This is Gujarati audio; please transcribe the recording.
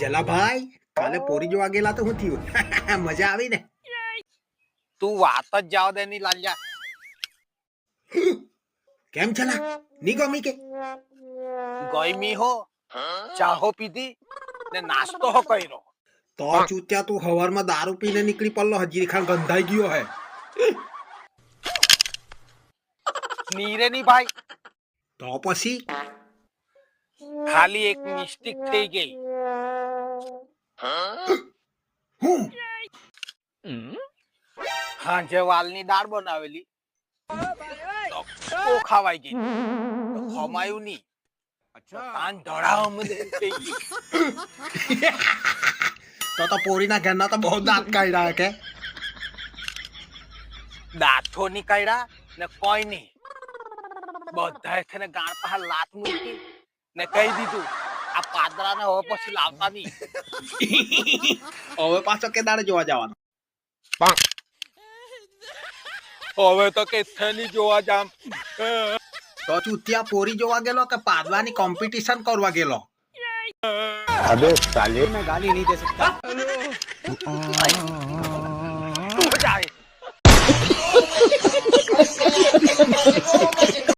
જલા ભાઈ કાલે પોરી જોવા ગયેલા તો હું થયું મજા આવી ને તું વાત જ જાવ દે ની લાલ્યા. કેમ છલા ની ગમી કે ગયમી હો, ચાહો પીધી ને નાસ્તો હો કર્યો. તો ચૂત્યા તું હવારમાં દારૂ પીને નીકળી પડલો હજી ખાન ગંધાઈ ગયો હે નીરે ની ભાઈ, તો પછી ખાલી એક મિસ્ટેક થઈ ગઈ. હું હાંજે વાલની દાળ બનાવેલી તો ખાવાઈ ગઈ, તો ખમાયું નહીં. કાન ધડામ થઈ ગઈ. તો પોરીના ઘરના તો બહુ દાંત કાઢ્યા કે દાંતો નીકળ્યા ને કોઈ નહીં. બધા છે ને ગાળ પાસે લાત મૂકી ને કહી દીધું આ પાદરા ને હવે પછી લાવતા નહીં. હવે પાછો કેદાર જોવા જવાનો હવે તો કે નહીં જોવા જામ. તો ચૂત્યા પોરી જોવા ગયેલો કે પાદવાની કોમ્પિટિશન કરવા ગયેલો अबे साले मैं गाली नहीं दे सकता